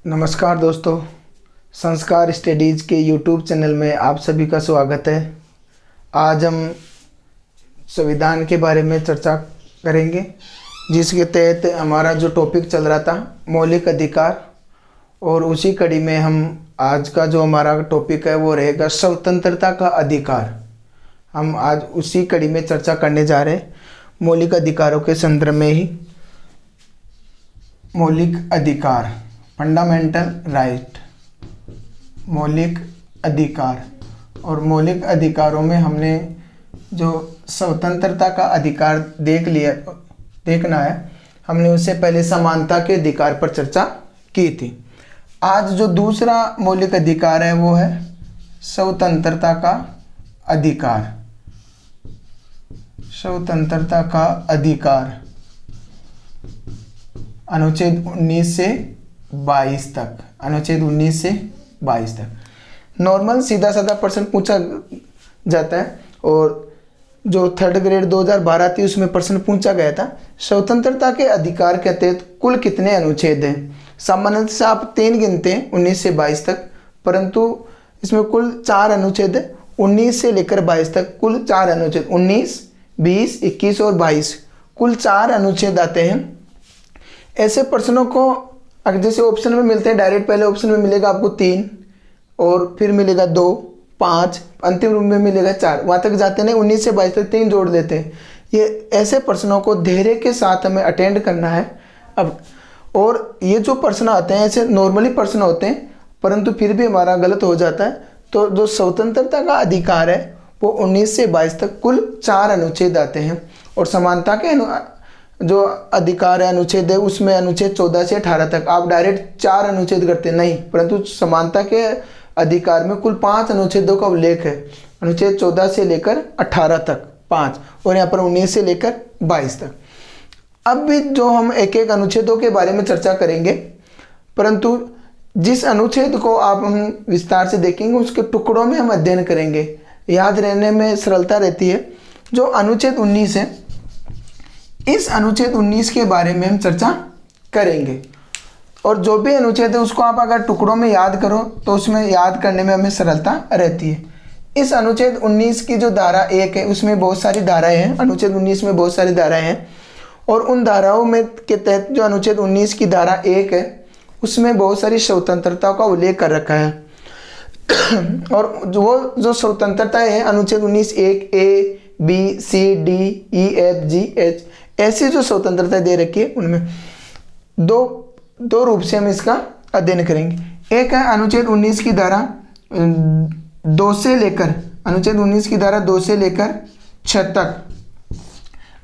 नमस्कार दोस्तों, संस्कार स्टडीज़ के यूट्यूब चैनल में आप सभी का स्वागत है। आज हम संविधान के बारे में चर्चा करेंगे, जिसके तहत हमारा जो टॉपिक चल रहा था मौलिक अधिकार, और उसी कड़ी में हम आज का जो हमारा टॉपिक है वो रहेगा स्वतंत्रता का अधिकार। हम आज उसी कड़ी में चर्चा करने जा रहे हैं, मौलिक अधिकारों के संदर्भ में ही। मौलिक अधिकार, फंडामेंटल राइट, मौलिक अधिकार। और मौलिक अधिकारों में हमने जो स्वतंत्रता का अधिकार देखना है, हमने उससे पहले समानता के अधिकार पर चर्चा की थी। आज जो दूसरा मौलिक अधिकार है वो है स्वतंत्रता का अधिकार। स्वतंत्रता का अधिकार अनुच्छेद 19 से 22 तक, अनुच्छेद 19 से 22 तक नॉर्मल सीधा साधा प्रश्न पूछा जाता है, और जो थर्ड ग्रेड 2012 थी उसमें प्रश्न पूछा गया था स्वतंत्रता के अधिकार के तहत कुल कितने अनुच्छेद हैं। सामान्यतः से आप 3 गिनते हैं 19 से 22 तक, परंतु इसमें कुल 4 अनुच्छेद है। 19 से लेकर 22 तक कुल 4 अनुच्छेद, 19, 20, 21 और 22 कुल 4 अनुच्छेद आते हैं। ऐसे प्रश्नों को अगर जैसे ऑप्शन में मिलते हैं, डायरेक्ट पहले ऑप्शन में मिलेगा आपको 3 और फिर मिलेगा 2, 5, अंतिम रूप में मिलेगा 4, वहाँ तक जाते नहीं, 19 से 22 तक 3 जोड़ देते हैं। ये ऐसे प्रश्नों को धैर्य के साथ हमें अटेंड करना है। अब और ये जो प्रश्न आते हैं ऐसे नॉर्मली प्रश्न होते हैं, परंतु फिर भी हमारा गलत हो जाता है। तो जो स्वतंत्रता का अधिकार है वो 19 से 22 तक कुल 4 अनुच्छेद आते हैं, और समानता के जो अधिकार है अनुच्छेद है उसमें अनुच्छेद 14 से 18 तक। आप डायरेक्ट 4 अनुच्छेद करते नहीं, परंतु समानता के अधिकार में कुल 5 अनुच्छेदों का उल्लेख है, अनुच्छेद 14 से लेकर 18 तक 5, और यहाँ पर 19 से लेकर 22 तक। अब भी जो हम एक एक अनुच्छेदों के बारे में चर्चा करेंगे, परंतु जिस अनुच्छेद को आप हम विस्तार से देखेंगे उसके टुकड़ों में हम अध्ययन करेंगे, याद रहने में सरलता रहती है। जो अनुच्छेद 19 है, इस अनुच्छेद 19 के बारे में हम चर्चा करेंगे, और जो भी अनुच्छेद है उसको आप अगर टुकड़ों में याद करो तो उसमें याद करने में हमें सरलता रहती है। इस अनुच्छेद 19 की जो धारा 1 है उसमें बहुत सारी धाराएं हैं, अनुच्छेद 19 में बहुत सारी धाराएं हैं, और उन धाराओं में के तहत जो अनुच्छेद 19 की धारा 1 है उसमें बहुत सारी स्वतंत्रता का उल्लेख कर रखा है। और वो जो स्वतंत्रताएं हैं अनुच्छेद 19 1 A, B, C, D, E, F, G, H ऐसी जो स्वतंत्रता दे रखी है उनमें दो रूप से हम इसका अध्ययन करेंगे। एक है अनुच्छेद 19 की धारा 2 से लेकर, अनुच्छेद 19 की धारा 2 से लेकर 6 तक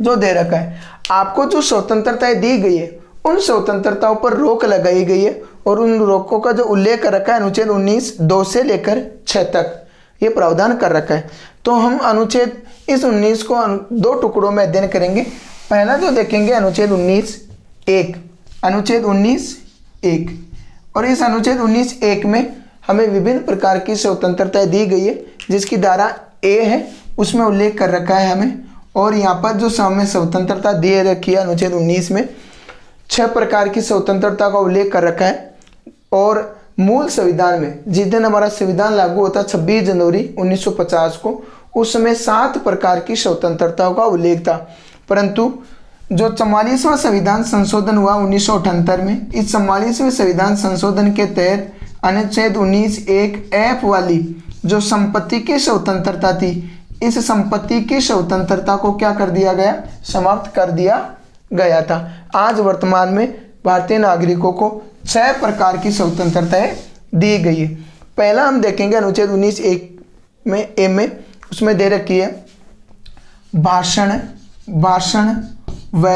जो दे रखा है। आपको जो स्वतंत्रताएं दी गई है उन स्वतंत्रताओं पर रोक लगाई गई है, और उन रोकों का जो उल्लेख कर रखा है अनुच्छेद 19 2 से लेकर 6 तक ये प्रावधान कर रखा है। तो हम अनुच्छेद इस 19 को 2 टुकड़ों में अध्ययन करेंगे। पहला जो देखेंगे अनुच्छेद 19 1, अनुच्छेद 19 1, और इस अनुच्छेद 19 1 में हमें विभिन्न प्रकार की स्वतंत्रताएं दी गई है, जिसकी धारा A है उसमें उल्लेख कर रखा है हमें। और यहाँ पर जो हमें स्वतंत्रता दे रखी है अनुच्छेद 19 में 6 प्रकार की स्वतंत्रता का उल्लेख कर रखा है। और मूल संविधान में जिस दिन हमारा संविधान लागू होता 26 जनवरी 1950 को, उस समय 7 प्रकार की स्वतंत्रताओं का उल्लेख था, परंतु जो 44वां संविधान संशोधन हुआ 1978 में, इस 44वें संविधान संशोधन के तहत अनुच्छेद 19 1 F वाली जो संपत्ति की स्वतंत्रता थी, इस संपत्ति की स्वतंत्रता को क्या कर दिया गया, समाप्त कर दिया गया था। आज वर्तमान में भारतीय नागरिकों को 6 प्रकार की स्वतंत्रताएं दी गई है। पहला हम देखेंगे अनुच्छेद 19 1 में A में, उसमें दे रखी है भाषण व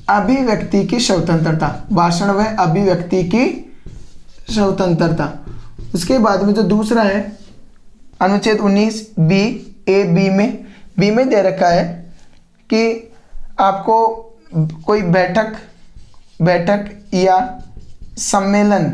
अभिव्यक्ति की स्वतंत्रता, भाषण व अभिव्यक्ति की स्वतंत्रता। उसके बाद में जो दूसरा है अनुच्छेद 19 B A B में दे रखा है कि आपको कोई बैठक या सम्मेलन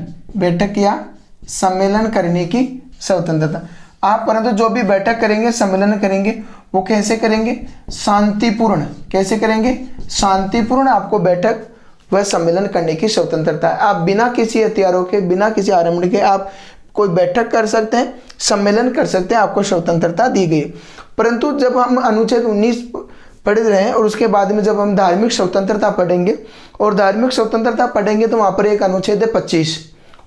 करने की स्वतंत्रता। आप परंतु जो भी बैठक करेंगे, सम्मेलन करेंगे, वो कैसे करेंगे, शांतिपूर्ण। कैसे करेंगे, शांतिपूर्ण आपको बैठक वह सम्मेलन करने की स्वतंत्रता है। आप बिना किसी हथियारों के, बिना किसी आरम्भ के आप कोई बैठक कर सकते हैं, सम्मेलन कर सकते हैं, आपको स्वतंत्रता दी गई। परंतु जब हम अनुच्छेद 19 पढ़ रहे हैं और उसके बाद में जब हम धार्मिक स्वतंत्रता पढ़ेंगे और धार्मिक स्वतंत्रता पढ़ेंगे तो वहाँ पर एक अनुच्छेद है 25,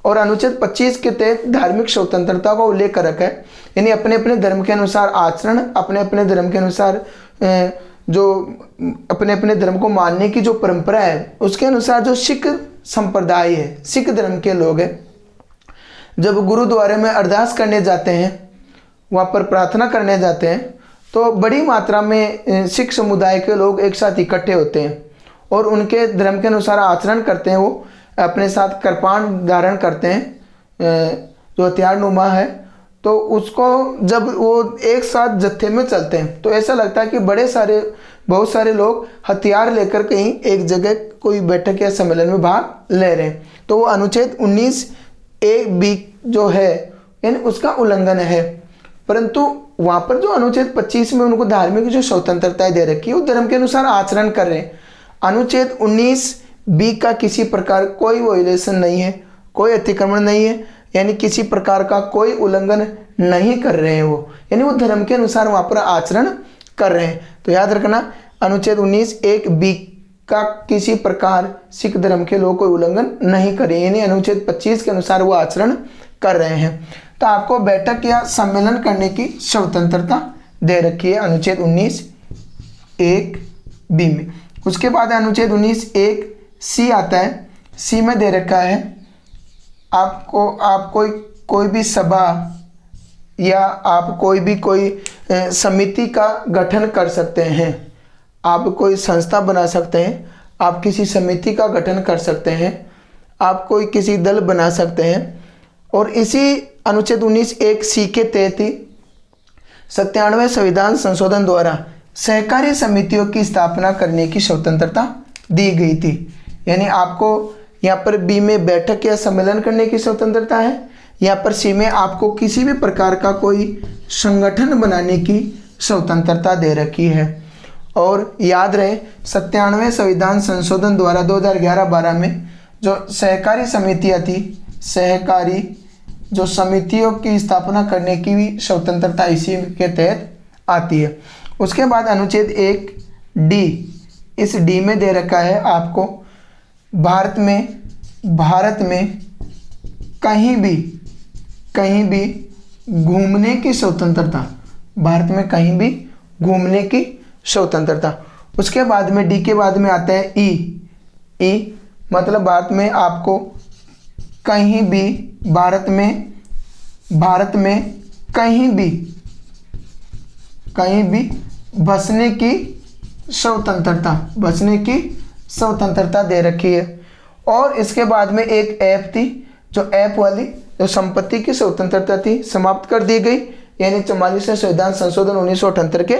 और अनुच्छेद 25 के तहत धार्मिक स्वतंत्रता का उल्लेख कर रखा है। यानी अपने अपने धर्म के अनुसार आचरण, अपने अपने धर्म के अनुसार जो अपने अपने धर्म को मानने की जो परंपरा है, उसके अनुसार जो सिख संप्रदाय है, सिख धर्म के लोग हैं, जब गुरुद्वारे में अरदास करने जाते हैं, वहाँ पर प्रार्थना करने जाते हैं, तो बड़ी मात्रा में सिख समुदाय के लोग एक साथ इकट्ठे होते हैं और उनके धर्म के अनुसार आचरण करते हैं। वो अपने साथ कृपाण धारण करते हैं जो हथियार नुमा है, तो उसको जब वो एक साथ जत्थे में चलते हैं तो ऐसा लगता है कि बहुत सारे लोग हथियार लेकर कहीं एक जगह कोई बैठक या सम्मेलन में भाग ले रहे हैं। तो वो अनुच्छेद 19(a)(b) जो है यानी उसका उल्लंघन है। परंतु वहाँ पर जो अनुच्छेद 25 में उनको धार्मिक जो स्वतंत्रताएं दे रखी है, वो धर्म के अनुसार आचरण कर रहे हैं। अनुच्छेद 19(b) का किसी प्रकार कोई वायलेशन नहीं है, कोई अतिक्रमण नहीं है, यानी किसी प्रकार का कोई उल्लंघन नहीं कर रहे हैं वो, यानी वो धर्म के अनुसार वहाँ पर आचरण कर रहे हैं। तो याद रखना, अनुच्छेद 19(1)(b) का किसी प्रकार सिख धर्म के लोग कोई उल्लंघन नहीं कर रहे, यानी अनुच्छेद 25 के अनुसार वो आचरण कर रहे हैं। तो आपको बैठक या सम्मेलन करने की स्वतंत्रता दे रखी है अनुच्छेद 19(1)(b) में। उसके बाद अनुच्छेद 19(1)(c) आता है। सी में दे रखा है आप कोई भी सभा या आप कोई समिति का गठन कर सकते हैं, आप कोई संस्था बना सकते हैं, आप किसी समिति का गठन कर सकते हैं, आप कोई किसी दल बना सकते हैं। और इसी अनुच्छेद 19(1)(c) के तहत ही 97वें संविधान संशोधन द्वारा सहकारी समितियों की स्थापना करने की स्वतंत्रता दी गई थी। यानी आपको यहाँ पर बी में बैठक या सम्मेलन करने की स्वतंत्रता है, यहाँ पर सी में आपको किसी भी प्रकार का कोई संगठन बनाने की स्वतंत्रता दे रखी है। और याद रहे 97वें संविधान संशोधन द्वारा 2011-12 में जो सहकारी समितियाँ थी, सहकारी जो समितियों की स्थापना करने की भी स्वतंत्रता इसी के तहत आती है। उसके बाद अनुच्छेद 1(d), इस डी में दे रखा है आपको भारत में कहीं भी घूमने की स्वतंत्रता, भारत में कहीं भी घूमने की स्वतंत्रता। उसके बाद में डी के बाद में आता है ई मतलब भारत में आपको कहीं भी भारत में कहीं भी बसने की स्वतंत्रता दे रखी है। और इसके बाद में एक ऐप थी, जो ऐप वाली जो संपत्ति की स्वतंत्रता थी, समाप्त कर दी गई, यानी 44वें संविधान संशोधन 1978 के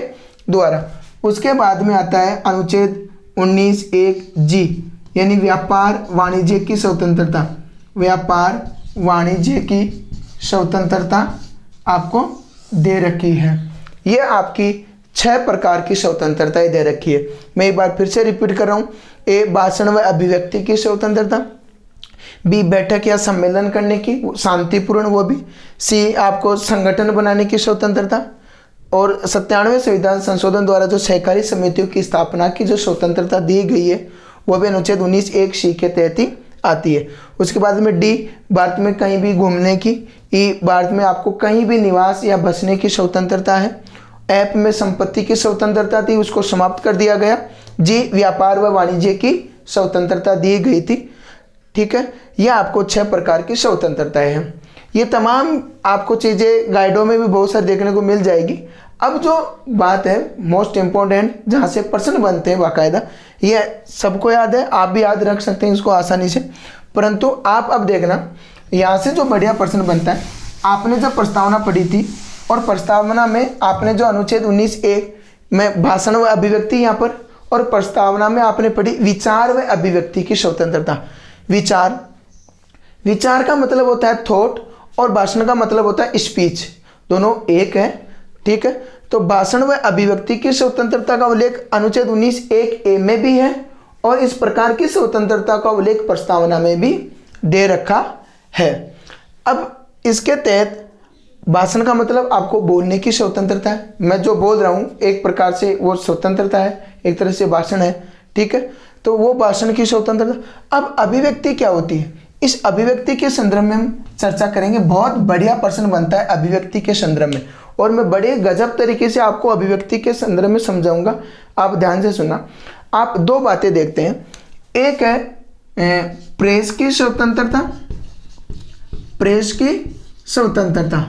द्वारा। उसके बाद में आता है अनुच्छेद 19(1)(g), यानी व्यापार वाणिज्य की स्वतंत्रता। व्यापार वाणिज्य की स्वतंत्रता आपको दे रखी है। ये आपकी 6 प्रकार की स्वतंत्रताएं दे रखी है। मैं एक बार फिर से रिपीट कर रहा हूँ। ए, भाषण व अभिव्यक्ति की स्वतंत्रता। बी, बैठक या सम्मेलन करने की शांतिपूर्ण, वो भी। सी, आपको संगठन बनाने की स्वतंत्रता। और 97वें संविधान संशोधन द्वारा जो सहकारी समितियों की स्थापना की जो स्वतंत्रता दी गई है, वो भी अनुच्छेद 19(1)(c) के तहत ही आती है। उसके बाद में डी, भारत में कहीं भी घूमने की। ई, भारत में आपको कहीं भी निवास या बसने की स्वतंत्रता है। ऐप में संपत्ति की स्वतंत्रता थी, उसको समाप्त कर दिया गया। जी, व्यापार व वाणिज्य की स्वतंत्रता दी गई थी। ठीक है, यह आपको 6 प्रकार की स्वतंत्रताएं हैं। ये तमाम आपको चीज़ें गाइडों में भी बहुत सारी देखने को मिल जाएगी। अब जो बात है मोस्ट इम्पोर्टेंट, जहाँ से प्रश्न बनते हैं बाकायदा, ये सबको याद है, आप भी याद रख सकते हैं इसको आसानी से। परंतु आप अब देखना, यहाँ से जो बढ़िया प्रश्न बनता है, आपने जब प्रस्तावना पढ़ी थी और प्रस्तावना में आपने जो अनुच्छेद 19(1) में भाषण व अभिव्यक्ति यहाँ पर, और प्रस्तावना में आपने पढ़ी विचार व अभिव्यक्ति की स्वतंत्रता। विचार का मतलब होता है थॉट और भाषण का मतलब होता है स्पीच, दोनों एक है। ठीक है, तो भाषण व अभिव्यक्ति की स्वतंत्रता का उल्लेख अनुच्छेद 19(1)(a) में भी है और इस प्रकार की स्वतंत्रता का उल्लेख प्रस्तावना में भी दे रखा है। अब इसके तहत भाषण का मतलब आपको बोलने की स्वतंत्रता है। मैं जो बोल रहा हूँ एक प्रकार से वो स्वतंत्रता है, एक तरह से भाषण है, ठीक है। तो वो भाषण की स्वतंत्रता। अब अभिव्यक्ति क्या होती है, इस अभिव्यक्ति के संदर्भ में हम चर्चा करेंगे। बहुत बढ़िया प्रश्न बनता है अभिव्यक्ति के संदर्भ में, और मैं बड़े गजब तरीके से आपको अभिव्यक्ति के संदर्भ में समझाऊंगा। आप ध्यान से सुनना। आप दो बातें देखते हैं, एक है प्रेस की स्वतंत्रता, प्रेस की स्वतंत्रता,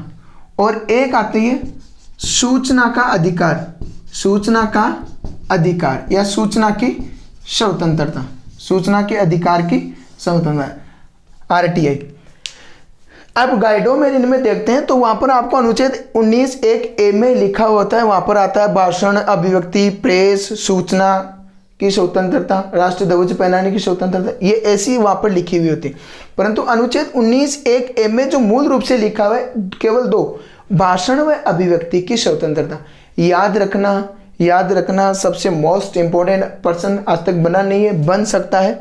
और एक आती है सूचना का अधिकार, सूचना का अधिकार या सूचना की स्वतंत्रता, सूचना के अधिकार की स्वतंत्रता, आरटीआई। अब गाइडों में इनमें देखते हैं तो वहां पर आपको अनुच्छेद 19(1)(a) में लिखा होता है, वहां पर आता है भाषण, अभिव्यक्ति, प्रेस, सूचना की स्वतंत्रता, राष्ट्र ध्वज पहनाने की स्वतंत्रता, ये ऐसी वहां पर लिखी हुई होती है। परंतु अनुच्छेद 19(1)(a) में जो मूल रूप से लिखा हुआ है केवल दो, भाषण व अभिव्यक्ति की स्वतंत्रता। याद रखना सबसे मोस्ट इंपोर्टेंट प्रश्न आज तक बना नहीं है, बन सकता है।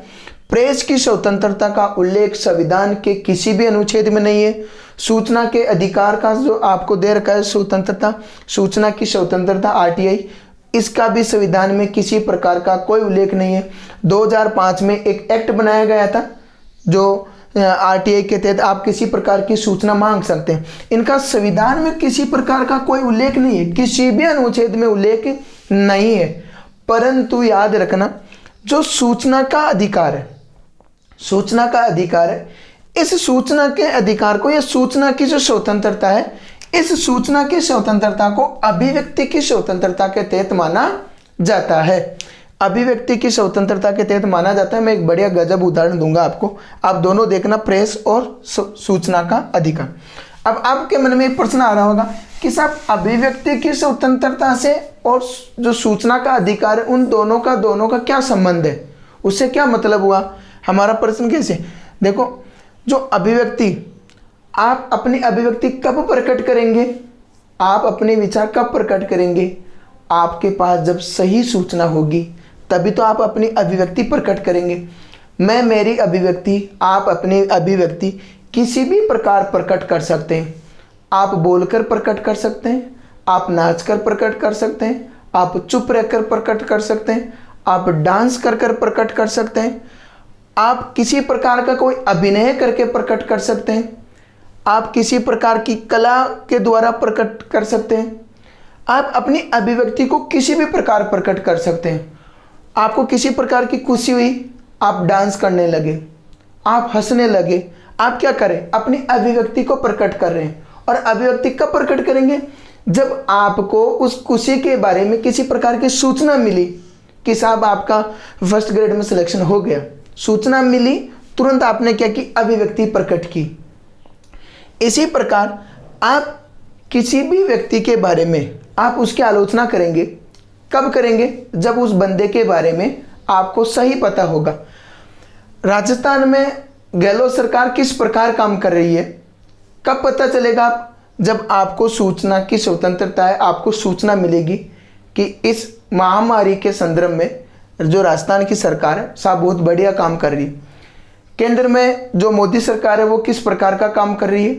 प्रेस की स्वतंत्रता का उल्लेख संविधान के किसी भी अनुच्छेद में नहीं है। सूचना के अधिकार का जो आपको दे रखा है स्वतंत्रता, सूचना की स्वतंत्रता आरटीआई, इसका भी संविधान में किसी प्रकार का कोई उल्लेख नहीं है। 2005 में एक एक्ट बनाया गया था जो आरटीआई के तहत आप किसी प्रकार की सूचना मांग सकते हैं। इनका संविधान में किसी प्रकार का कोई उल्लेख नहीं है, किसी भी अनुच्छेद में उल्लेख नहीं है। परंतु याद रखना, जो सूचना का अधिकार है, सूचना का अधिकार है, इस सूचना के अधिकार को, या सूचना की जो स्वतंत्रता है, इस सूचना की स्वतंत्रता को अभिव्यक्ति की स्वतंत्रता के तहत माना जाता है। अभिव्यक्ति की स्वतंत्रता के तहत माना जाता है। मैं एक बढ़िया गजब उदाहरण दूंगा आपको, आप दोनों देखना, प्रेस और सूचना का अधिकार। अब आपके मन में एक प्रश्न आ रहा होगा कि साहब अभिव्यक्ति की स्वतंत्रता से और जो सूचना का अधिकार है, उन दोनों का क्या संबंध है, उससे क्या मतलब हुआ, हमारा प्रश्न कैसे। देखो, जो अभिव्यक्ति, आप अपनी अभिव्यक्ति कब प्रकट करेंगे, आप अपने विचार कब प्रकट करेंगे, आपके पास जब सही सूचना होगी तभी तो आप अपनी अभिव्यक्ति प्रकट करेंगे। मैं मेरी अभिव्यक्ति, आप अपनी अभिव्यक्ति किसी भी प्रकार प्रकट कर सकते हैं। आप बोलकर प्रकट कर सकते हैं, आप नाचकर प्रकट कर सकते हैं, आप चुप रहकर प्रकट कर सकते हैं, आप डांस कर कर प्रकट कर सकते हैं, आप किसी प्रकार का कोई अभिनय करके प्रकट कर सकते हैं, आप किसी प्रकार की कला के द्वारा प्रकट कर सकते हैं। आप अपनी अभिव्यक्ति को किसी भी प्रकार प्रकट कर सकते हैं। आपको किसी प्रकार की खुशी हुई, आप डांस करने लगे, आप हंसने लगे, आप क्या करें, अपनी अभिव्यक्ति को प्रकट कर रहे हैं। और अभिव्यक्ति कब प्रकट करेंगे, जब आपको उस खुशी के बारे में किसी प्रकार की सूचना मिली कि साहब आपका फर्स्ट ग्रेड में सिलेक्शन हो गया। सूचना मिली, तुरंत आपने क्या की, अभिव्यक्ति प्रकट की। इसी प्रकार आप किसी भी व्यक्ति के बारे में आप उसकी आलोचना करेंगे, कब करेंगे, जब उस बंदे के बारे में आपको सही पता होगा। राजस्थान में गहलोत सरकार किस प्रकार काम कर रही है, कब पता चलेगा, जब आपको सूचना की स्वतंत्रता है, आपको सूचना मिलेगी कि इस महामारी के संदर्भ में जो राजस्थान की सरकार है साहब बहुत बढ़िया काम कर रही है। केंद्र में जो मोदी सरकार है वो किस प्रकार का काम कर रही है।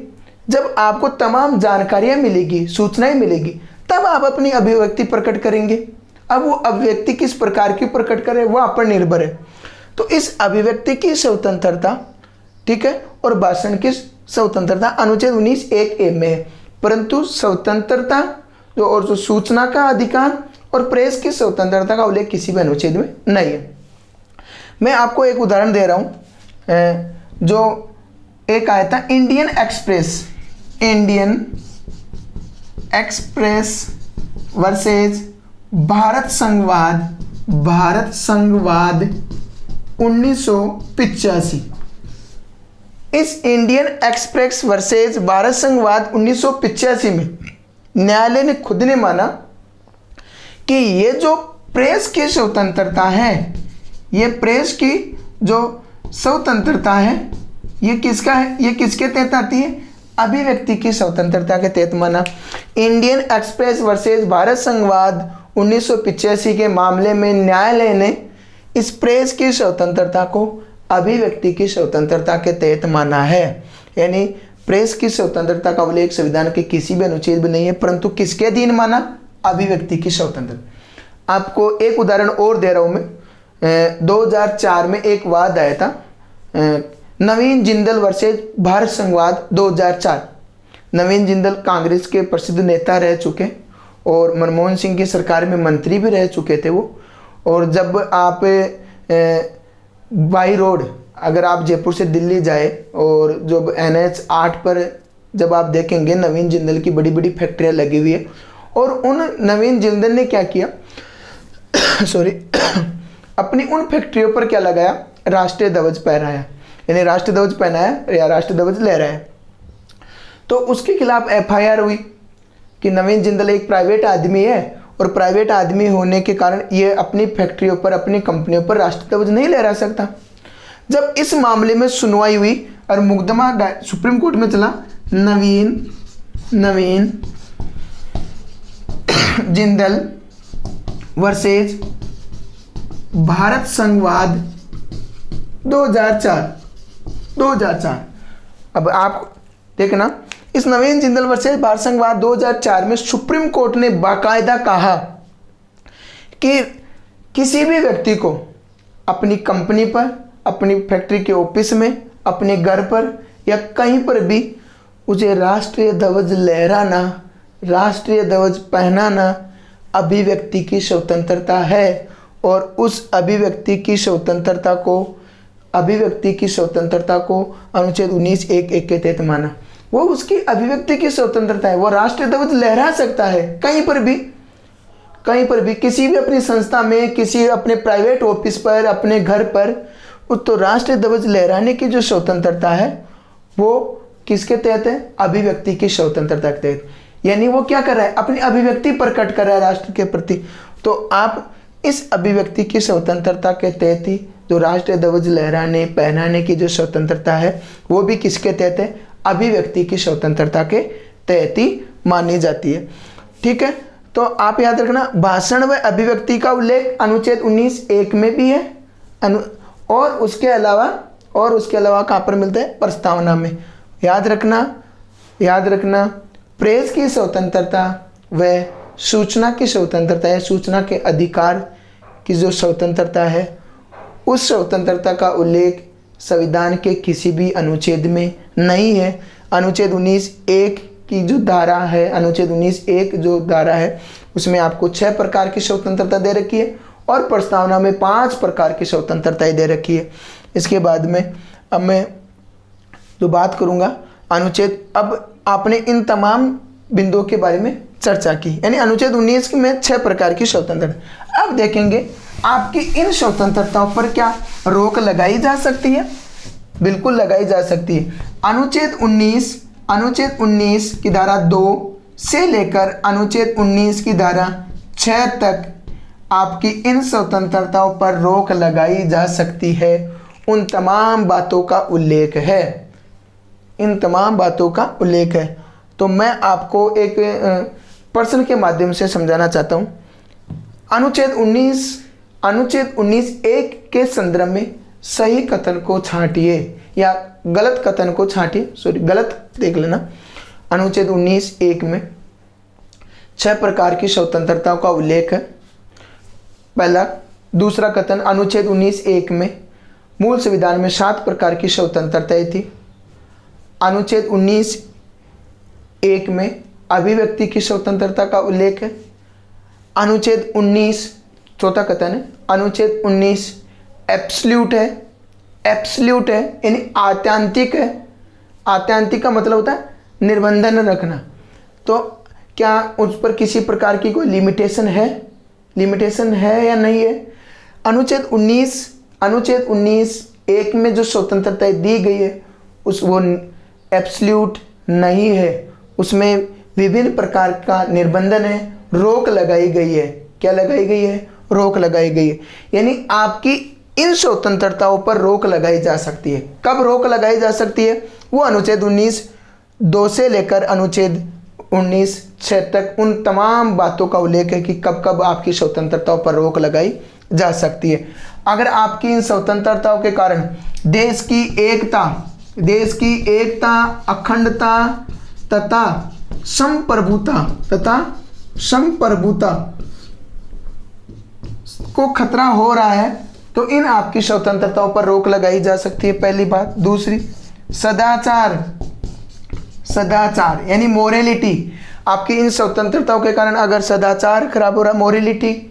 जब आपको तमाम जानकारियां मिलेगी, सूचनाएं मिलेगी, तब आप अपनी अभिव्यक्ति प्रकट करेंगे। अब वो अभिव्यक्ति किस प्रकार की प्रकट करें वो आप पर निर्भर है। तो इस अभिव्यक्ति की स्वतंत्रता, ठीक है, और भाषण की स्वतंत्रता अनुच्छेद 19(1)(a) में है। परंतु स्वतंत्रता जो सूचना का अधिकार और प्रेस की स्वतंत्रता का उल्लेख किसी भी अनुच्छेद में नहीं है। मैं आपको एक उदाहरण दे रहा हूं, जो एक आया था इंडियन एक्सप्रेस वर्सेज भारत संघवाद 1985। इस इंडियन एक्सप्रेस वर्सेज भारत संघवाद 1985 में न्यायालय ने खुद ने माना कि ये जो प्रेस की स्वतंत्रता है, ये प्रेस की जो स्वतंत्रता है, ये किसका है, ये किसके तहत आती है, अभिव्यक्ति की स्वतंत्रता के तहत माना। इंडियन एक्सप्रेस वर्सेज भारत संघवाद 1985 के मामले में न्यायालय ने इस प्रेस की स्वतंत्रता को अभिव्यक्ति की स्वतंत्रता के तहत माना है। यानी प्रेस की स्वतंत्रता का उल्लेख संविधान के किसी भी अनुच्छेद में नहीं है, परंतु किसके अधीन माना? अभिव्यक्ति की स्वतंत्रता। आपको एक उदाहरण और दे रहा हूं मैं। 2004 में एक वाद आया था, नवीन जिंदल वर्सेज भारत संघवाद 2004। नवीन जिंदल कांग्रेस के प्रसिद्ध नेता रह चुके और मनमोहन सिंह की सरकार में मंत्री भी रह चुके थे वो। और जब आप बाई रोड अगर आप जयपुर से दिल्ली जाए और जो NH 8 पर जब आप देखेंगे नवीन जिंदल की बड़ी बड़ी फैक्ट्रियाँ लगी हुई है, और उन नवीन जिंदल ने क्या किया सॉरी अपनी उन फैक्ट्रियों पर क्या लगाया? राष्ट्रीय ध्वज फहराया, यानी राष्ट्रीय ध्वज पहनाया या राष्ट्रीय ध्वज लहराया। तो उसके खिलाफ FIR हुई कि नवीन जिंदल एक प्राइवेट आदमी है और प्राइवेट आदमी होने के कारण ये अपनी फैक्ट्रियों पर, अपनी कंपनियों पर राष्ट्रीय ध्वज नहीं लहरा सकता। जब इस मामले में सुनवाई हुई और मुकदमा सुप्रीम कोर्ट में चला, नवीन जिंदल वर्सेज भारत संघवाद 2004। अब आप देखना, इस नवीन जिंदल वर्सेज भारत संघवाद 2004 में सुप्रीम कोर्ट ने बाकायदा कहा कि किसी भी व्यक्ति को अपनी कंपनी पर, अपनी फैक्ट्री के ऑफिस में, अपने घर पर या कहीं पर भी उसे राष्ट्रीय ध्वज लहराना, राष्ट्रीय ध्वज पहनाना अभिव्यक्ति की स्वतंत्रता है। और उस अभिव्यक्ति की स्वतंत्रता को अनुच्छेद 19(1)(1) के तहत माना। वो उसकी अभिव्यक्ति की स्वतंत्रता है, वो राष्ट्रीय ध्वज लहरा सकता है कहीं पर भी, किसी भी अपनी संस्था में, किसी अपने प्राइवेट ऑफिस पर, अपने घर पर। तो राष्ट्रीय ध्वज लहराने की जो स्वतंत्रता है वो किसके तहत है? अभिव्यक्ति की स्वतंत्रता के तहत। यानी वो क्या कर रहा है? अपनी अभिव्यक्ति प्रकट कर रहा है राष्ट्र के प्रति। तो आप इस अभिव्यक्ति की स्वतंत्रता के तहत ही जो राष्ट्रीय ध्वज लहराने पहनाने की जो स्वतंत्रता है वो भी किसके तहत है? अभिव्यक्ति की स्वतंत्रता के तहत ही मानी जाती है। ठीक है, तो आप याद रखना, भाषण व अभिव्यक्ति का उल्लेख अनुच्छेद 19(1) में भी है, और उसके अलावा कहाँ पर मिलता है? प्रस्तावना में। याद रखना प्रेस की स्वतंत्रता व सूचना की स्वतंत्रता है, सूचना के अधिकार की जो स्वतंत्रता है, उस स्वतंत्रता का उल्लेख संविधान के किसी भी अनुच्छेद में नहीं है। अनुच्छेद 19(1) की जो धारा है, अनुच्छेद 19(1) जो धारा है उसमें आपको 6 प्रकार की स्वतंत्रता दे रखी है और प्रस्तावना में 5 प्रकार की स्वतंत्रताएं दे रखी है। इसके बाद में अब मैं जो बात करूंगा अनुच्छेद, अब आपने इन तमाम बिंदुओं के बारे में चर्चा की, यानी अनुच्छेद 19 में 6 प्रकार की स्वतंत्रता। अब देखेंगे आपकी इन स्वतंत्रताओं पर क्या रोक लगाई जा सकती है? बिल्कुल लगाई जा सकती है। अनुच्छेद 19 की धारा 2 से लेकर अनुच्छेद 19 की धारा 6 तक आपकी इन स्वतंत्रताओं पर रोक लगाई जा सकती है। उन तमाम बातों का उल्लेख है, तो मैं आपको एक प्रश्न के माध्यम से समझाना चाहता हूँ। अनुच्छेद 19(1) के संदर्भ में सही कथन को छांटिए या गलत कथन को छांटिए। सॉरी, गलत देख लेना। अनुच्छेद 19(1) में 6 प्रकार की स्वतंत्रताओं का उल्लेख है। पहला। दूसरा कथन, अनुच्छेद 19(1) में मूल संविधान में 7 प्रकार की स्वतंत्रताएं थी। अनुच्छेद 19(1) में अभिव्यक्ति की स्वतंत्रता का उल्लेख है। अनुच्छेद 19, चौथा कथन है, अनुच्छेद 19 एब्सल्यूट है, यानी आत्यांतिक है। आत्यांतिक का मतलब होता है निर्बंधन रखना। तो क्या उस पर किसी प्रकार की कोई लिमिटेशन है या नहीं है? अनुच्छेद 19(1) में जो स्वतंत्रताएं दी गई है वो एब्सल्यूट नहीं है, उसमें विभिन्न प्रकार का निर्बंधन है, रोक लगाई गई है। क्या लगाई गई है? रोक लगाई गई है। यानी आपकी इन स्वतंत्रताओं पर रोक लगाई जा सकती है। कब रोक लगाई जा सकती है? वो अनुच्छेद 19(2) से लेकर अनुच्छेद 19(6) तक उन तमाम बातों का उल्लेख है कि कब कब आपकी स्वतंत्रताओं पर रोक लगाई जा सकती है। अगर आपकी इन स्वतंत्रताओं के कारण देश की एकता, अखंडता तथा संप्रभुता को खतरा हो रहा है तो इन आपकी स्वतंत्रताओं पर रोक लगाई जा सकती है, पहली बात। दूसरी, सदाचार यानी मोरेलिटी, आपकी इन स्वतंत्रताओं के कारण अगर सदाचार खराब हो रहा है, मोरेलिटी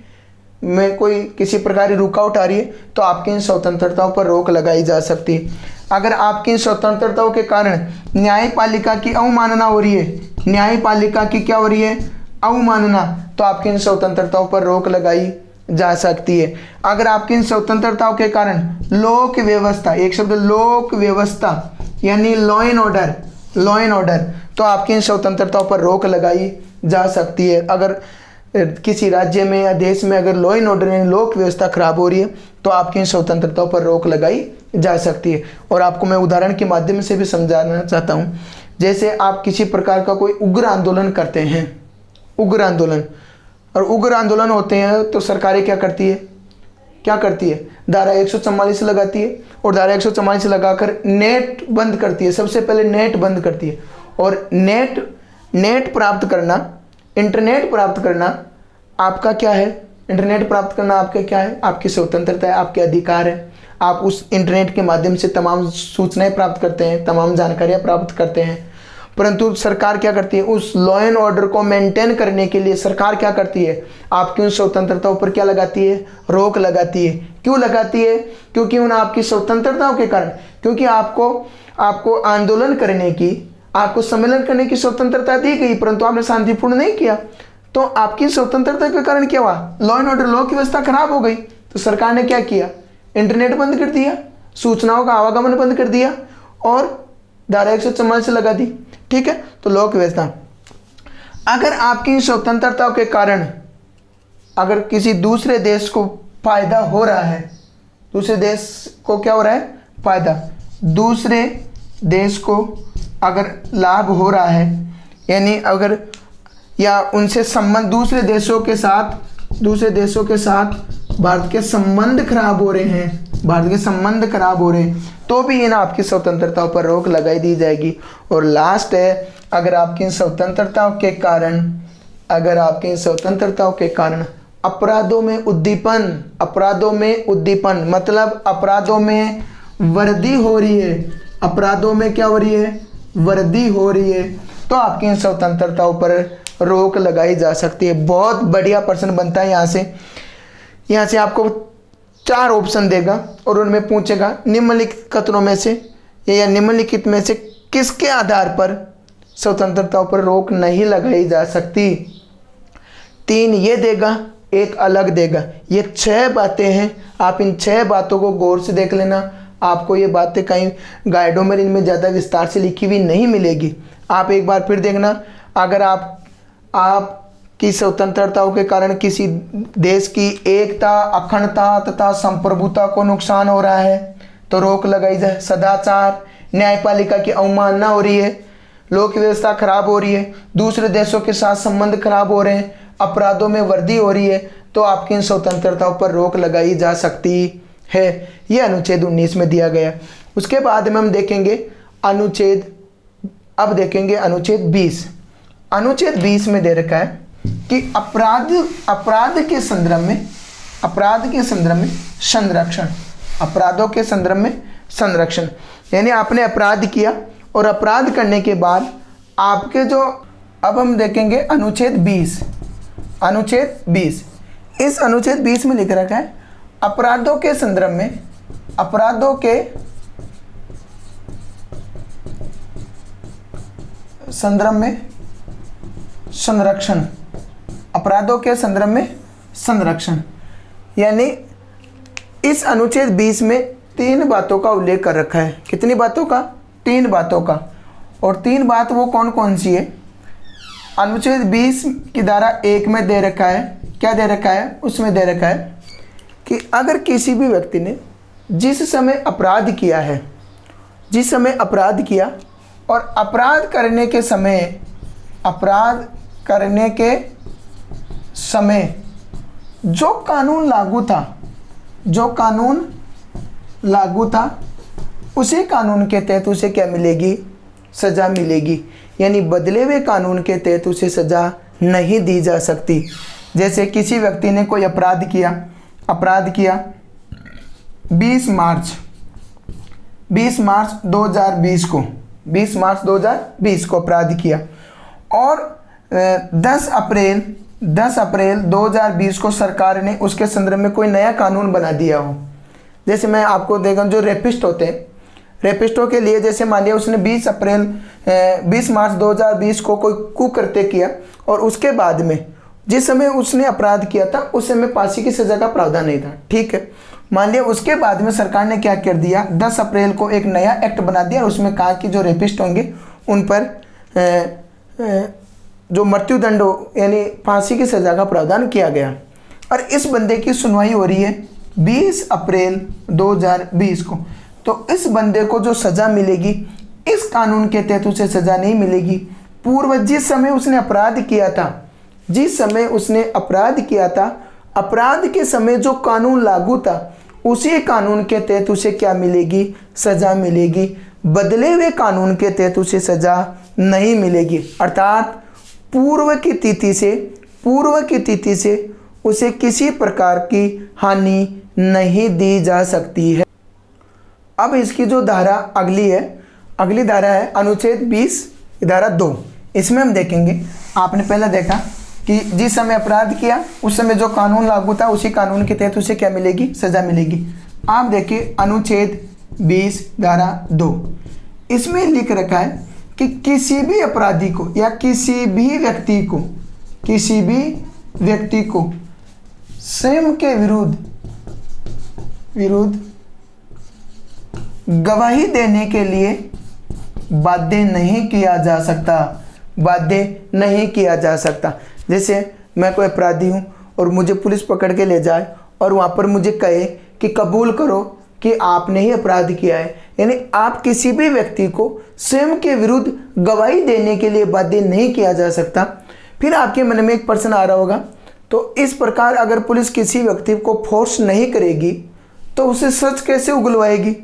में कोई किसी प्रकार की रुकावट आ रही है तो आपकी इन स्वतंत्रताओं पर रोक लगाई जा सकती है। अगर आपकी इन स्वतंत्रताओं के कारण न्यायपालिका की अवमानना हो रही है, न्यायपालिका की क्या हो रही है, अवमानना, तो आपकी इन स्वतंत्रताओं पर रोक लगाई जा सकती है। अगर आपकी इन स्वतंत्रताओं के कारण लोक व्यवस्था, एक शब्द लोक व्यवस्था यानी लॉ एंड ऑर्डर, तो आपकी इन स्वतंत्रताओं पर रोक लगाई जा सकती है। अगर किसी राज्य में या देश में अगर लॉ एंड ऑर्डर यानी लोक व्यवस्था खराब हो रही है तो आपकी इन स्वतंत्रताओं पर रोक लगाई जा सकती है। और आपको मैं उदाहरण के माध्यम से भी समझाना चाहता हूँ। जैसे आप किसी प्रकार का कोई उग्र आंदोलन करते हैं, उग्र आंदोलन होते हैं तो सरकारें क्या करती है, धारा 144 लगाती है और धारा 144 लगाकर नेट बंद करती है। सबसे पहले नेट बंद करती है। और नेट प्राप्त करना, इंटरनेट प्राप्त करना आपका क्या है, इंटरनेट प्राप्त करना आपका क्या है, आपकी स्वतंत्रता है, आपके अधिकार है। आप उस इंटरनेट के माध्यम से तमाम सूचनाएं प्राप्त करते हैं, तमाम जानकारियां प्राप्त करते हैं। परंतु सरकार क्या करती है, उस लॉ एंड ऑर्डर को मेंटेन करने के लिए सरकार क्या करती है, आपकी उन स्वतंत्रताओं पर क्या लगाती है, रोक लगाती है। क्यों लगाती है? क्योंकि उन आपकी स्वतंत्रताओं के कारण, क्योंकि आपको आंदोलन करने की, आपको सम्मेलन करने की स्वतंत्रता दी गई परंतु आपने शांतिपूर्ण नहीं किया, तो आपकी स्वतंत्रता के कारण क्या हुआ, लॉ एंड ऑर्डर, लॉ की व्यवस्था खराब हो गई। तो सरकार ने क्या किया, इंटरनेट बंद कर दिया, सूचनाओं का आवागमन बंद कर दिया और धारा 144 से लगा दी। ठीक है, तो लॉ की व्यवस्था। अगर आपकी स्वतंत्रताओं के कारण अगर किसी दूसरे देश को फायदा हो रहा है, दूसरे देश को क्या हो रहा है, फायदा, दूसरे देश को अगर लाभ हो रहा है, यानी अगर या उनसे संबंध, दूसरे देशों के साथ भारत के संबंध खराब हो रहे हैं, तो भी इन आपकी स्वतंत्रताओं पर रोक लगाई दी जाएगी। और लास्ट है, अगर आपकी स्वतंत्रताओं के कारण अपराधों में उद्दीपन मतलब अपराधों में वृद्धि हो रही है, अपराधों में क्या हो रही है, वृद्धि हो रही है, तो आपकी इन स्वतंत्रताओं पर रोक लगाई जा सकती है। बहुत बढ़िया प्रश्न बनता है। यहाँ से आपको 4 ऑप्शन देगा और उनमें पूछेगा निम्नलिखित कथनों में से या निम्नलिखित में से किसके आधार पर स्वतंत्रताओं पर रोक नहीं लगाई जा सकती। 3 ये देगा, 1 अलग देगा। ये 6 बातें हैं। आप इन 6 बातों को गौर से देख लेना। आपको ये बातें कहीं गाइडों में इनमें ज़्यादा विस्तार से लिखी हुई नहीं मिलेगी। आप एक बार फिर देखना। अगर आपकी स्वतंत्रताओं के कारण किसी देश की एकता, अखंडता तथा संप्रभुता को नुकसान हो रहा है तो रोक लगाई जाए। सदाचार, न्यायपालिका की अवमानना हो रही है, लोक व्यवस्था खराब हो रही है, दूसरे देशों के साथ संबंध खराब हो रहे हैं, अपराधों में वृद्धि हो रही है, तो आपकी इन स्वतंत्रताओं पर रोक लगाई जा सकती है। यह अनुच्छेद 19 में दिया गया। उसके बाद में हम देखेंगे अनुच्छेद 20। अनुच्छेद 20 में दे रखा है कि अपराध के संदर्भ में संरक्षण, अपराधों के संदर्भ में संरक्षण, यानी आपने अपराध किया और अपराध करने के बाद आपके जो, अब हम देखेंगे अनुच्छेद 20। इस अनुच्छेद 20 में लिख रखा है अपराधों के संदर्भ में, अपराधों के संदर्भ में संरक्षण, अपराधों के संदर्भ में संरक्षण, यानी इस अनुच्छेद 20 में 3 बातों का उल्लेख कर रखा है। कितनी बातों का? 3 बातों का। और 3 बात वो कौन कौन सी है? अनुच्छेद 20 की धारा 1 में दे रखा है, क्या दे रखा है? उसमें दे रखा है कि अगर किसी भी व्यक्ति ने जिस समय अपराध किया और अपराध करने के समय जो कानून लागू था जो कानून लागू था उसी कानून के तहत उसे क्या मिलेगी, सज़ा मिलेगी। यानी बदले हुए कानून के तहत उसे सज़ा नहीं दी जा सकती। जैसे किसी व्यक्ति ने कोई अपराध किया 20 मार्च 2020 को अपराध किया और 10 अप्रैल 2020 को सरकार ने उसके संदर्भ में कोई नया कानून बना दिया हो। जैसे मैं आपको देखा, जो रेपिस्ट होते हैं, रेपिस्टों के लिए जैसे मान लिया उसने 20 मार्च 2020 को कोई कुकृत्य किया और उसके बाद में जिस समय उसने अपराध किया था उस समय फांसी की सज़ा का प्रावधान नहीं था, ठीक है। मान लिया उसके बाद में सरकार ने क्या कर दिया, 10 अप्रैल को एक नया एक्ट बना दिया और उसमें कहा कि जो रेपिस्ट होंगे उन पर जो मृत्युदंड हो यानी फांसी की सज़ा का प्रावधान किया गया। और इस बंदे की सुनवाई हो रही है 20 अप्रैल 2020 को। तो इस बंदे को जो सज़ा मिलेगी इस कानून के तहत उसे सज़ा नहीं मिलेगी। पूर्व जिस समय उसने अपराध किया था, अपराध के समय जो कानून लागू था उसी कानून के तहत उसे क्या मिलेगी, सज़ा मिलेगी। बदले हुए कानून के तहत उसे सज़ा नहीं मिलेगी। अर्थात पूर्व की तिथि से उसे किसी प्रकार की हानि नहीं दी जा सकती है। अब इसकी जो धारा अगली धारा है अनुच्छेद 20 धारा 2। इसमें हम देखेंगे, आपने पहले देखा कि जिस समय अपराध किया उस समय जो कानून लागू था उसी कानून के तहत उसे क्या मिलेगी, सज़ा मिलेगी। आप देखिए अनुच्छेद 20 धारा 2, इसमें लिख रखा है कि किसी भी अपराधी को या किसी भी व्यक्ति को स्वयं के विरुद्ध गवाही देने के लिए बाध्य नहीं किया जा सकता। जैसे मैं कोई अपराधी हूँ और मुझे पुलिस पकड़ के ले जाए और वहाँ पर मुझे कहे कि कबूल करो कि आपने ही अपराध किया है, यानी आप किसी भी व्यक्ति को स्वयं के विरुद्ध गवाही देने के लिए बाध्य नहीं किया जा सकता। फिर आपके मन में एक प्रश्न आ रहा होगा, तो इस प्रकार अगर पुलिस किसी व्यक्ति को फोर्स नहीं करेगी तो उसे सच कैसे उगलवाएगी?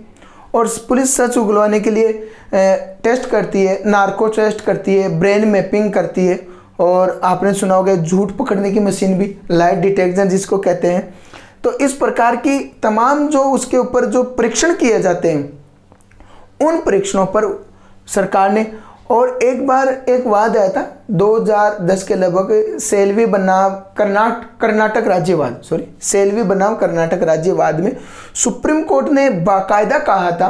और पुलिस सच उगलवाने के लिए टेस्ट करती है, नार्को टेस्ट करती है, ब्रेन मैपिंग करती है, और आपने सुना होगा झूठ पकड़ने की मशीन भी, लाइट डिटेक्शन जिसको कहते हैं। तो इस प्रकार की तमाम जो उसके ऊपर जो परीक्षण किए जाते हैं उन परीक्षणों पर सरकार ने, और एक बार एक वाद आया था 2010 के लगभग सेल्वी बनाम कर्नाटक राज्यवाद में सुप्रीम कोर्ट ने बाकायदा कहा था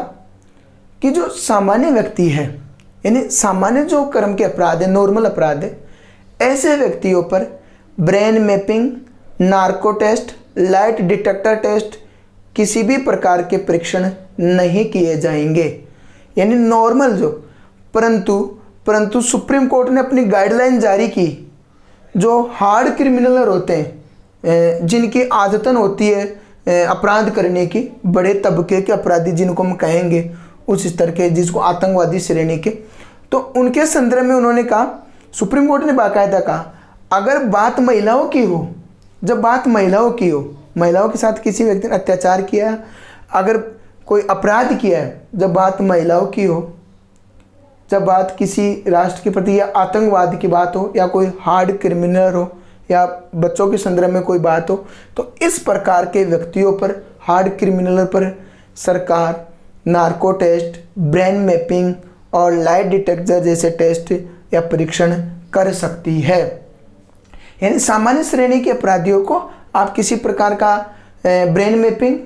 कि जो सामान्य व्यक्ति है यानी सामान्य जो कर्म के अपराध है, नॉर्मल अपराध है, ऐसे व्यक्तियों पर brain mapping, narco test, light detector test, किसी भी प्रकार के परीक्षण नहीं किए जाएंगे, यानी नॉर्मल जो। परंतु सुप्रीम कोर्ट ने अपनी गाइडलाइन जारी की, जो हार्ड क्रिमिनल होते हैं, जिनकी आदतन होती है अपराध करने की, बड़े तबके के अपराधी जिनको हम कहेंगे उस स्तर के, जिसको आतंकवादी श्रेणी के, तो उनके संदर्भ में उन्होंने कहा, सुप्रीम कोर्ट ने बाकायदा कहा, अगर बात महिलाओं की हो, जब बात महिलाओं की हो, महिलाओं के साथ किसी व्यक्ति ने अत्याचार किया है, अगर कोई अपराध किया है, जब बात महिलाओं की हो, जब बात किसी राष्ट्र के प्रति या आतंकवाद की बात हो, या कोई हार्ड क्रिमिनल हो, या बच्चों के संदर्भ में कोई बात हो, तो इस प्रकार के व्यक्तियों पर, हार्ड क्रिमिनल पर सरकार नार्को टेस्ट, ब्रेन मैपिंग और लाइट डिटेक्टर जैसे टेस्ट या परीक्षण कर सकती है। यानी सामान्य श्रेणी के अपराधियों को आप किसी प्रकार का ब्रेन मैपिंग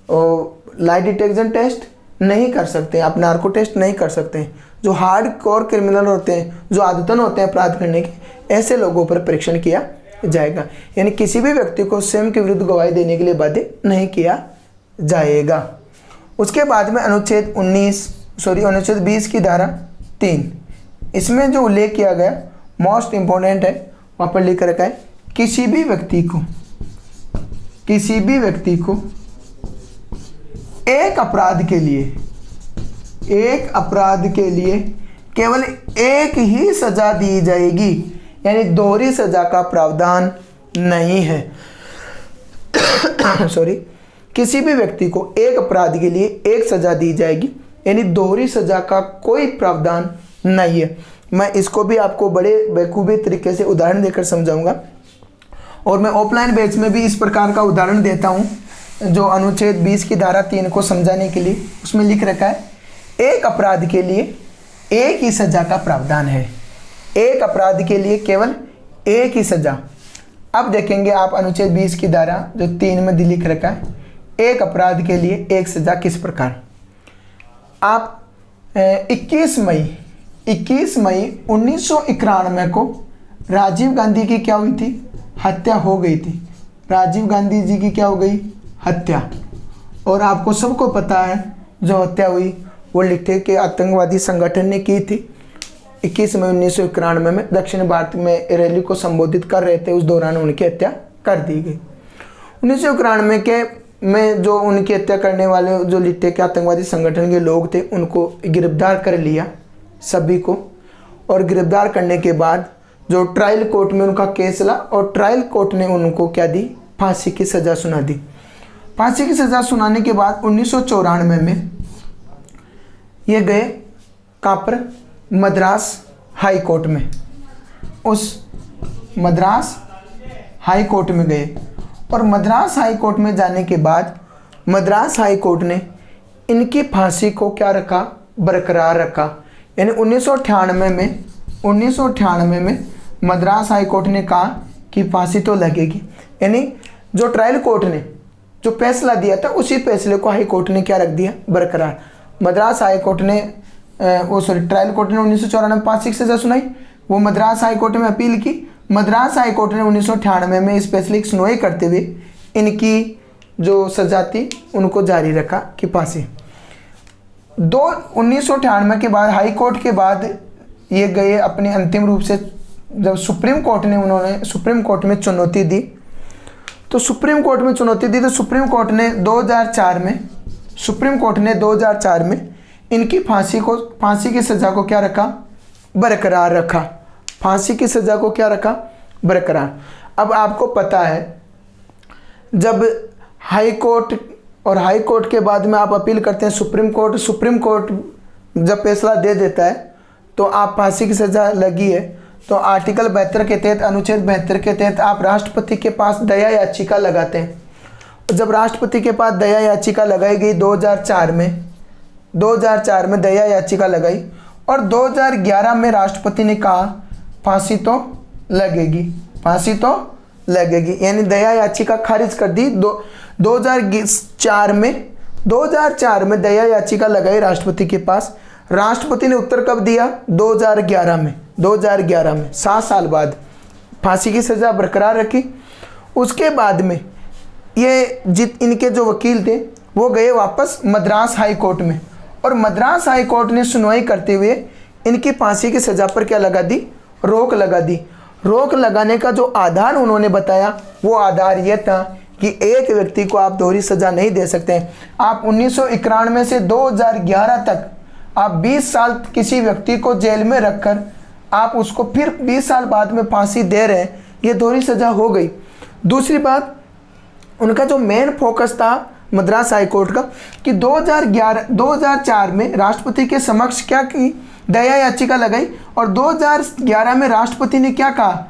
और लाइट डिटेक्शन टेस्ट नहीं कर सकते, आप नार्को टेस्ट नहीं कर सकते। जो हार्ड कोर क्रिमिनल होते हैं, जो आदतन होते हैं अपराध करने के, ऐसे लोगों पर परीक्षण किया जाएगा। यानी किसी भी व्यक्ति को स्वयं के विरुद्ध गवाही देने के लिए बाध्य नहीं किया जाएगा। उसके बाद में अनुच्छेद 20 की धारा 3, इसमें जो उल्लेख किया गया मोस्ट इम्पोर्टेंट है, वहाँ पर लिख रखा है, किसी भी व्यक्ति को एक अपराध के लिए केवल एक ही सजा दी जाएगी, यानी दोहरी सजा का प्रावधान नहीं है। किसी भी व्यक्ति को एक अपराध के लिए एक सज़ा दी जाएगी, यानी दोहरी सज़ा का कोई प्रावधान नहीं है। मैं इसको भी आपको बड़े बेखूबी तरीके से उदाहरण देकर समझाऊंगा, और मैं ऑफलाइन बैच में भी इस प्रकार का उदाहरण देता हूं, जो अनुच्छेद 20 की धारा 3 को समझाने के लिए। उसमें लिख रखा है, एक अपराध के लिए एक ही सज़ा का प्रावधान है। एक अपराध के लिए केवल एक ही सज़ा। अब देखेंगे आप अनुच्छेद 20 की धारा जो 3 में लिख रखा है, एक अपराध के लिए एक सज़ा किस प्रकार। आप 21 मई 1991 को राजीव गांधी की क्या हुई थी, हत्या हो गई थी। राजीव गांधी जी की क्या हो गई, हत्या। और आपको सबको पता है जो हत्या हुई वो लिखते कि आतंकवादी संगठन ने की थी। 21 मई 1991 में दक्षिण भारत में रैली को संबोधित कर रहे थे, उस दौरान उनकी हत्या कर दी गई। 1991 में जो उनकी हत्या करने वाले जो लिखते कि आतंकवादी संगठन के लोग थे, उनको गिरफ्तार कर लिया सभी को। और गिरफ्तार करने के बाद जो ट्रायल कोर्ट में उनका केस चला, और ट्रायल कोर्ट ने उनको क्या दी, फांसी की सज़ा सुना दी। फांसी की सज़ा सुनाने के बाद 1994 में ये गए कहाँ पर, मद्रास हाई कोर्ट में। उस मद्रास हाई कोर्ट में गए, और मद्रास हाई कोर्ट में जाने के बाद मद्रास हाई कोर्ट ने इनकी फांसी को क्या रखा, बरकरार रखा। यानी 1998 में मद्रास हाई कोर्ट ने कहा कि फांसी तो लगेगी। यानी जो ट्रायल कोर्ट ने जो फैसला दिया था, उसी फैसले को हाई कोर्ट ने क्या रख दिया, बरकरार। मद्रास हाई कोर्ट ने ट्रायल कोर्ट ने 1994 फांसी की सज़ा सुनाई, वो मद्रास हाई कोर्ट में अपील की। मद्रास हाई कोर्ट ने 1998 में इस फैसले की सुनवाई करते हुए इनकी जो सज़ा थी उनको जारी रखा कि फांसी। 1998 के बाद हाई कोर्ट के बाद ये गए अपने अंतिम रूप से, जब सुप्रीम कोर्ट ने उन्होंने सुप्रीम कोर्ट में चुनौती दी, तो सुप्रीम कोर्ट में चुनौती दी तो सुप्रीम कोर्ट ने 2004 में इनकी फांसी की सज़ा को क्या रखा, बरकरार रखा। फांसी की सज़ा को क्या रखा, बरकरार। अब आपको पता है जब हाई कोर्ट और हाई कोर्ट के बाद में आप अपील करते हैं सुप्रीम कोर्ट जब फैसला दे देता है तो आप फांसी की सज़ा लगी है तो आर्टिकल 72 के तहत, अनुच्छेद 72 के तहत आप राष्ट्रपति के पास दया याचिका लगाते हैं। जब राष्ट्रपति के पास दया याचिका लगाई गई 2004 में दया याचिका लगाई, और 2011 में राष्ट्रपति ने कहा फांसी तो लगेगी, यानी दया याचिका खारिज कर दी। 2004 में दया याचिका लगाई राष्ट्रपति के पास। राष्ट्रपति ने उत्तर कब दिया, 2011 में 7 साल बाद फांसी की सज़ा बरकरार रखी। उसके बाद में ये इनके जो वकील थे वो गए वापस मद्रास हाई कोर्ट में, और मद्रास हाई कोर्ट ने सुनवाई करते हुए इनकी फांसी की सज़ा पर क्या लगा दी, रोक लगा दी। रोक लगाने का जो आधार उन्होंने बताया वो आधार ये था कि एक व्यक्ति को आप दोहरी सज़ा नहीं दे सकते। आप 1991 से 2011 तक आप 20 साल किसी व्यक्ति को जेल में रखकर आप उसको फिर 20 साल बाद में फांसी दे रहे हैं, ये दोहरी सज़ा हो गई। दूसरी बात, उनका जो मेन फोकस था मद्रास हाई कोर्ट का कि 2004 में राष्ट्रपति के समक्ष क्या की, दया याचिका लगाई, और 2011 में राष्ट्रपति ने क्या कहा,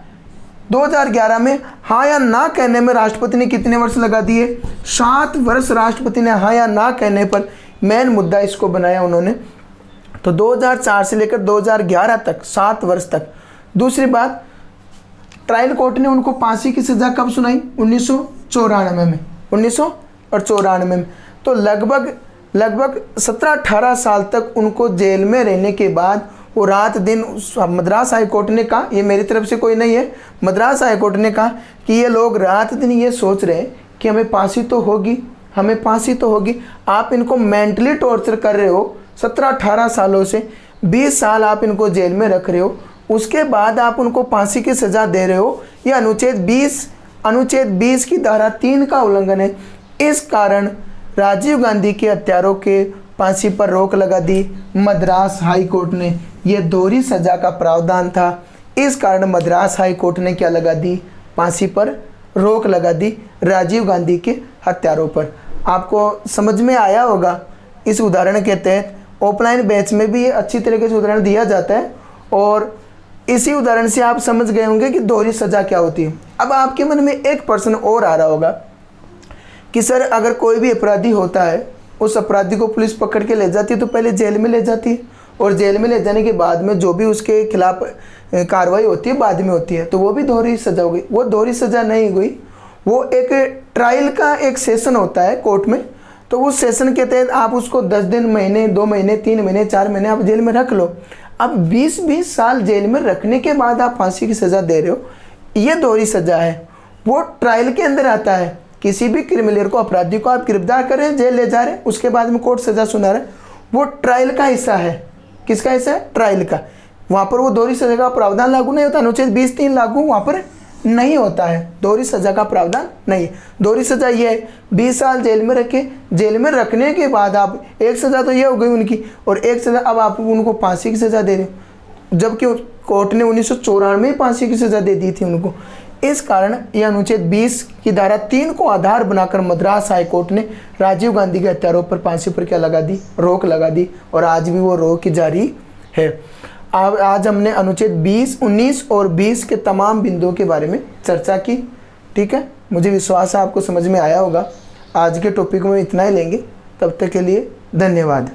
2011 में हाँ या ना कहने में राष्ट्रपति ने कितने वर्ष लगा दिए, 7 वर्ष राष्ट्रपति ने हाँ या ना कहने पर मेन मुद्दा इसको बनाया उन्होंने। तो 2004 से लेकर 2011 तक 7 वर्ष तक। दूसरी बात, ट्रायल कोर्ट ने उनको फांसी की सज़ा कब सुनाई, 1994 में। तो लगभग 17-18 साल तक उनको जेल में रहने के बाद वो रात दिन मद्रास हाई कोर्ट ने कहा, ये मेरी तरफ से कोई नहीं है, मद्रास हाई कोर्ट ने कहा कि ये लोग रात दिन ये सोच रहे हैं कि हमें फांसी तो होगी, आप इनको मेंटली टॉर्चर कर रहे हो 17-18 सालों से, 20 साल आप इनको जेल में रख रहे हो, उसके बाद आप उनको फांसी की सज़ा दे रहे हो, यह अनुच्छेद 20 की धारा 3 का उल्लंघन है। इस कारण राजीव गांधी के हत्यारों के फांसी पर रोक लगा दी मद्रास हाई कोर्ट ने। यह दोहरी सज़ा का प्रावधान था, इस कारण मद्रास हाई कोर्ट ने क्या लगा दी, फांसी पर रोक लगा दी राजीव गांधी के हत्यारों पर। आपको समझ में आया होगा। इस उदाहरण के तहत ऑफलाइन बैच में भी ये अच्छी तरीके से उदाहरण दिया जाता है और इसी उदाहरण से आप समझ गए होंगे कि दोहरी सज़ा क्या होती है। अब आपके मन में एक प्रश्न और आ रहा होगा कि सर अगर कोई भी अपराधी होता है, उस अपराधी को पुलिस पकड़ के ले जाती है तो पहले जेल में ले जाती है और जेल में ले जाने के बाद में जो भी उसके खिलाफ कार्रवाई होती है बाद में होती है, तो वो भी दोहरी सज़ा हो गई। वो दोहरी सज़ा नहीं हुई, वो एक ट्रायल का एक सेशन होता है कोर्ट में, तो उस सेशन के तहत आप उसको 10 दिन, महीने, 2 महीने, 3 महीने, 4 महीने आप जेल में रख लो। अब 20-20 साल जेल में रखने के बाद आप फांसी की सज़ा दे रहे हो, ये दोहरी सज़ा है। वो ट्रायल के अंदर आता है। किसी भी क्रिमिनल को, अपराधी को आप गिरफ्तार कर रहे हैं, जेल ले जा रहे हैं, उसके बाद में कोर्ट सज़ा सुना रहा है, वो ट्रायल का हिस्सा है। किसका हिस्सा है? ट्रायल का। वहाँ पर वो दोहरी सज़ा का प्रावधान लागू नहीं होता। अनुच्छेद 20(3) लागू वहाँ पर नहीं होता है। दोहरी सज़ा का प्रावधान नहीं है। दोहरी सज़ा ये है 20 साल जेल में रखे, जेल में रखने के बाद आप एक सज़ा तो ये हो गई उनकी और एक सज़ा अब आप उनको फांसी की सज़ा दे रहे हो, जबकि कोर्ट ने 1994 में फांसी की सज़ा दे दी थी उनको। इस कारण यह अनुच्छेद 20 की धारा 3 को आधार बनाकर मद्रास हाई कोर्ट ने राजीव गांधी के हत्यारों पर फांसी पर क्या लगा दी? रोक लगा दी और आज भी वो रोक जारी है। आज हमने अनुच्छेद 20, 19 और 20 के तमाम बिंदुओं के बारे में चर्चा की। ठीक है, मुझे विश्वास है आपको समझ में आया होगा। आज के टॉपिक में इतना ही लेंगे, तब तक के लिए धन्यवाद।